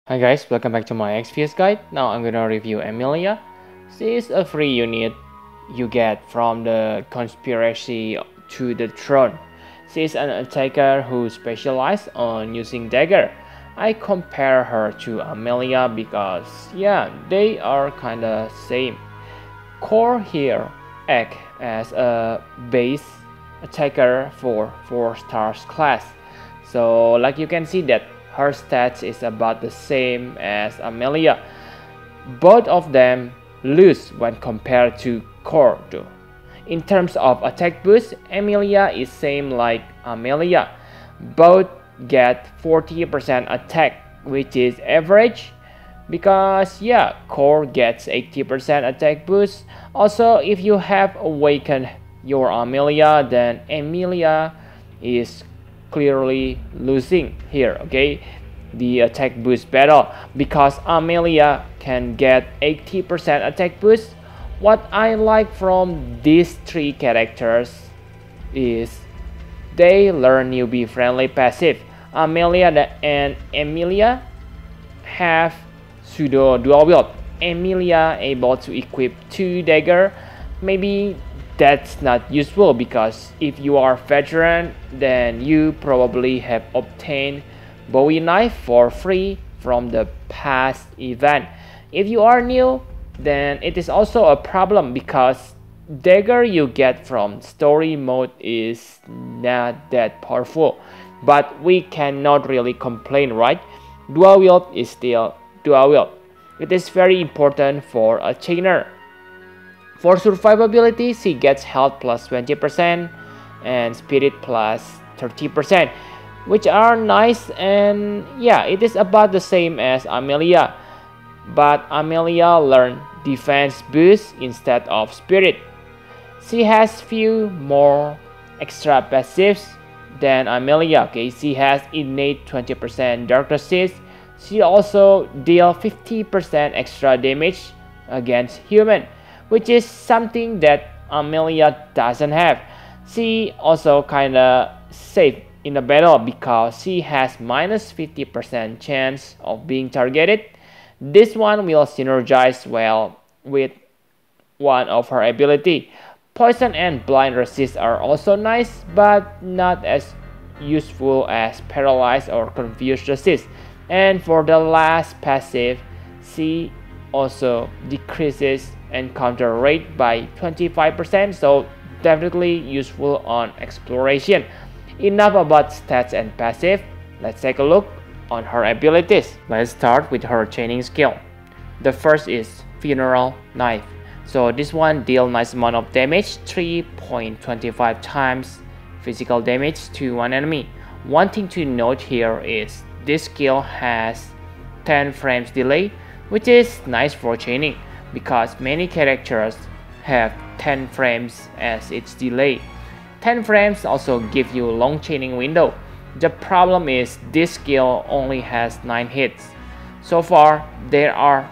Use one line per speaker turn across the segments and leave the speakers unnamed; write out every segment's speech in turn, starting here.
Hi guys, welcome back to my Exvius guide. Now I'm gonna review Emilia. She is a free unit you get from the conspiracy to the throne. She is an attacker who specializes on using dagger. I compare her to Emilia because yeah, they are kinda same. Core here act as a base attacker for 4 stars class. So like you can see that her stats is about the same as Emilia. Both of them lose when compared to Core though. In terms of attack boost, Emilia is same like Emilia. Both get 40% attack, which is average because yeah, Core gets 80% attack boost. Also, if you have awakened your Emilia, then Emilia is clearly losing here, okay, the attack boost battle because Emilia can get 80% attack boost. What I like from these three characters is they learn newbie friendly passive. Emilia and Emilia have pseudo dual wield. Emilia able to equip 2 dagger. Maybe that's not useful because if you are veteran, then you probably have obtained Bowie knife for free from the past event. If you are new, then it is also a problem because dagger you get from story mode is not that powerful. But we cannot really complain, right? Dual wield is still dual wield. It is very important for a chainer. For survivability, she gets health plus 20% and spirit plus 30%, which are nice, and yeah, it is about the same as Emilia. But Emilia learned defense boost instead of spirit. She has few more extra passives than Emilia. Okay, she has innate 20% dark resist. She also deal 50% extra damage against human, which is something that Emilia doesn't have. She also kinda safe in the battle because she has minus 50% chance of being targeted. This one will synergize well with one of her ability. Poison and blind resist are also nice, but not as useful as paralyze or confuse resist. And for the last passive, she also decreases encounter rate by 25%, so definitely useful on exploration. Enough about stats and passive, let's take a look on her abilities. Let's start with her chaining skill. The first is Funeral Knife. So this one deals nice amount of damage, 3.25 times physical damage to one enemy. One thing to note here is this skill has 10 frames delay, which is nice for chaining because many characters have 10 frames as its delay. 10 frames also give you long chaining window. The problem is this skill only has 9 hits. So far, there are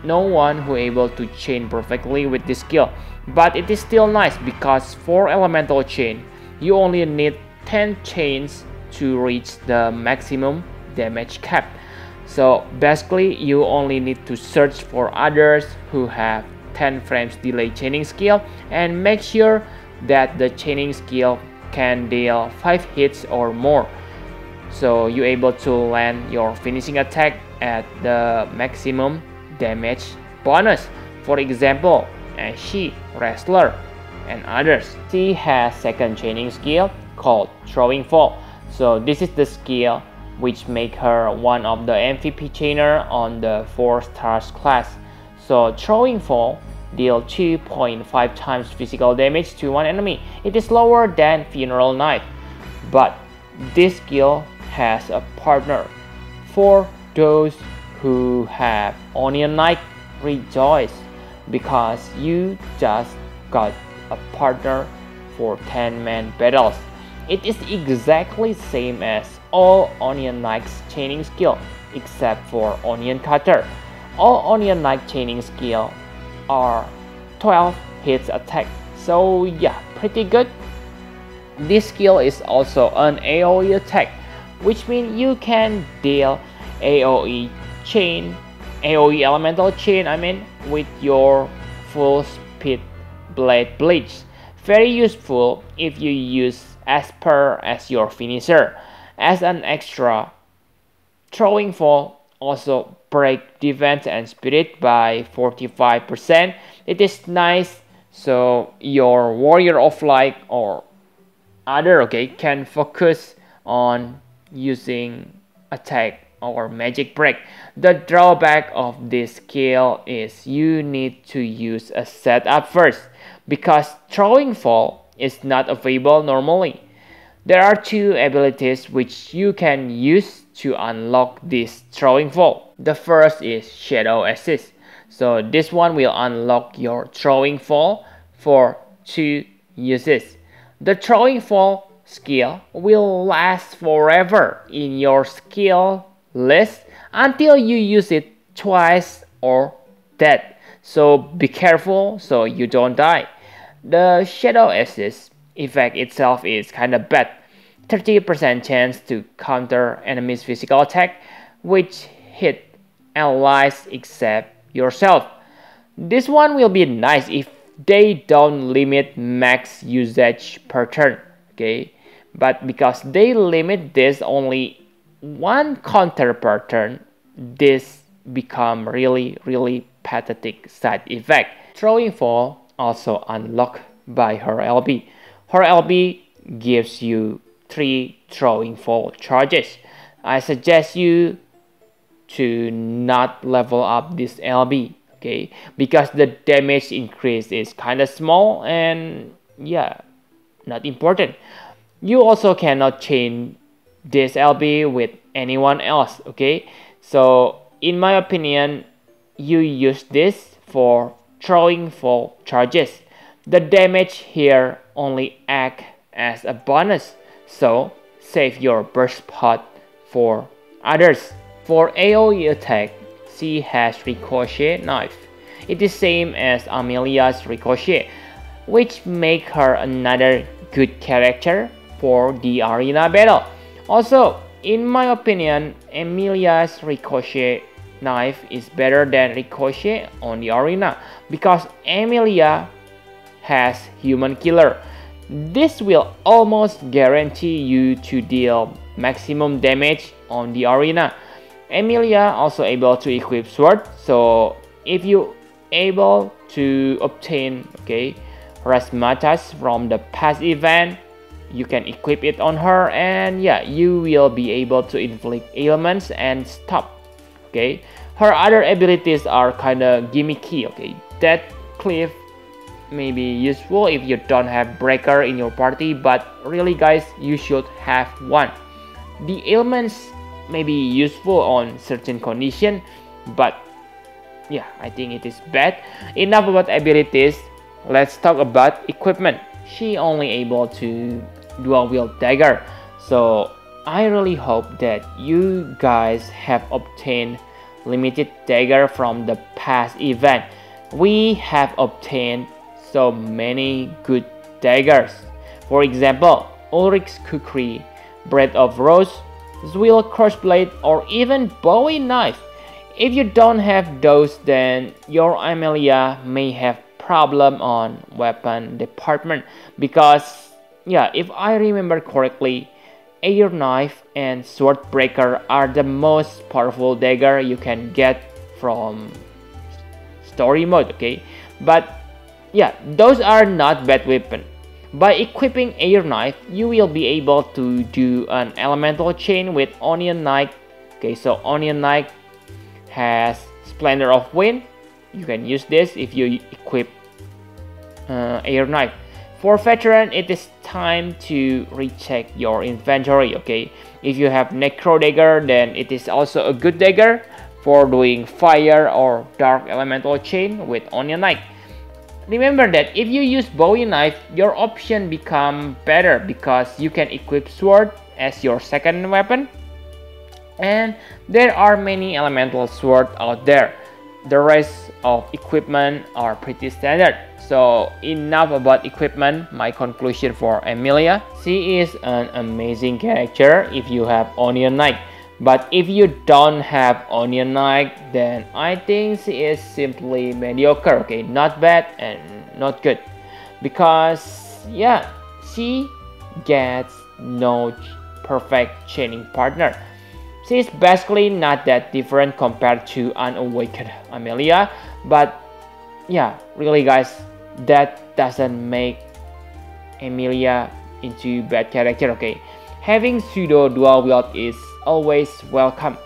no one who able to chain perfectly with this skill, but it is still nice because for elemental chain, you only need 10 chains to reach the maximum damage cap. So basically, you only need to search for others who have 10 frames delay chaining skill and make sure that the chaining skill can deal 5 hits or more. So you're able to land your finishing attack at the maximum damage bonus. For example, She, Wrestler, and others. She has second chaining skill called Throwing Fall. So this is the skill which make her one of the MVP chainer on the 4 stars class. So Throwing Fall deal 2.5 times physical damage to one enemy. It is lower than Funeral Knife, but this skill has a partner. For those who have Onion Knight, rejoice because you just got a partner for 10-man battles. It is exactly same as all Onion Knight's chaining skill except for Onion Cutter. All Onion Knight chaining skill are 12 hits attack, so yeah, pretty good. This skill is also an AoE attack, which means you can deal AoE chain, AoE elemental chain, with your full speed blade bleach. Very useful if you use Asper as your finisher. As an extra, throwing fall also break defense and spirit by 45%. It is nice, so your warrior of light or other can focus on using attack or magic break. The drawback of this skill is you need to use a setup first, because throwing fall is not available normally. There are two abilities which you can use to unlock this throwing fall. The first is Shadow Assist. So this one will unlock your throwing fall for 2 uses. The throwing fall skill will last forever in your skill list until you use it twice or that. So be careful so you don't die. The Shadow Assist effect itself is kinda bad. 30% chance to counter enemies' physical attack, which hit allies except yourself. This one will be nice if they don't limit max usage per turn, but because they limit this only one counter per turn, this become really pathetic side effect. Throwing fall also unlocked by her LB. Her LB gives you 3 throwing fall charges. I suggest you to not level up this LB, because the damage increase is kinda small and not important. You also cannot change this LB with anyone else, so in my opinion, you use this for throwing fall charges. The damage here only act as a bonus, so save your burst pot for others. For AoE attack, she has Ricochet Knife. It is same as Emilia's Ricochet, which make her another good character for the arena battle. Also, in my opinion, Emilia's Ricochet Knife is better than Ricochet on the arena, because Emilia has Human Killer. This will almost guarantee you to deal maximum damage on the arena. Emilia also able to equip sword, so if you able to obtain Rasmatas from the past event, you can equip it on her, and you will be able to inflict ailments and stop. Her other abilities are kinda gimmicky. That cliff may be useful if you don't have breaker in your party, but really guys, you should have one. The ailments may be useful on certain condition, but I think it is bad. Enough about abilities, let's talk about equipment. She only able to dual wield dagger, so I really hope that you guys have obtained limited dagger from the past event. We have obtained so many good daggers. For example, Ulrich's Kukri, Breath of Rose, Zwill Crossblade, or even Bowie Knife. If you don't have those, then your Emilia may have problem on weapon department, because if I remember correctly, Air Knife and Sword Breaker are the most powerful dagger you can get from story mode, but those are not bad weapon. By equipping Air Knife, you will be able to do an elemental chain with Onion Knight. So Onion Knight has Splendor of Wind. You can use this if you equip Air Knife. For veteran, it is time to recheck your inventory. If you have Necro Dagger, then it is also a good dagger for doing fire or dark elemental chain with Onion Knight. Remember that if you use Bowie Knife, your option become better, because you can equip sword as your second weapon, and there are many elemental sword out there. The rest of equipment are pretty standard. So enough about equipment. My conclusion for Emilia: she is an amazing character if you have Onion Knight, But if you don't have Onion Knight, then I think she is simply mediocre, okay, not bad and not good. Because yeah, she gets no perfect chaining partner. She is basically not that different compared to unawakened Emilia, but yeah, really guys, that doesn't make Emilia into bad character, okay. Having pseudo dual wield is always welcome.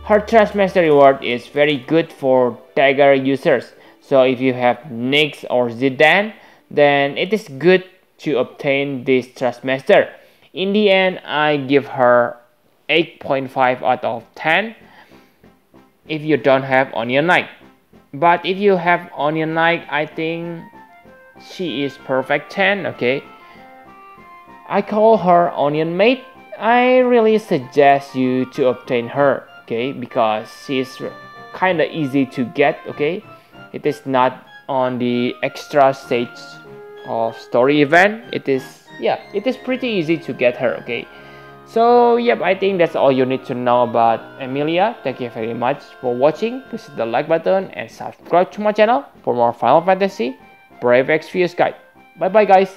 Her Trustmaster reward is very good for dagger users, so if you have Nyx or Zidane, then it is good to obtain this Trustmaster. In the end, I give her 8.5 out of 10 if you don't have Onion Knight. But if you have Onion Knight, I think she is perfect 10, okay. I call her Onion Maid. I really suggest you to obtain her, okay, because she's kinda easy to get, okay. It is not on the extra stage of story event. It is pretty easy to get her, okay. So yep, I think that's all you need to know about Emilia. Thank you very much for watching. Please hit the like button and subscribe to my channel for more Final Fantasy Brave Exvius guide. Bye bye guys.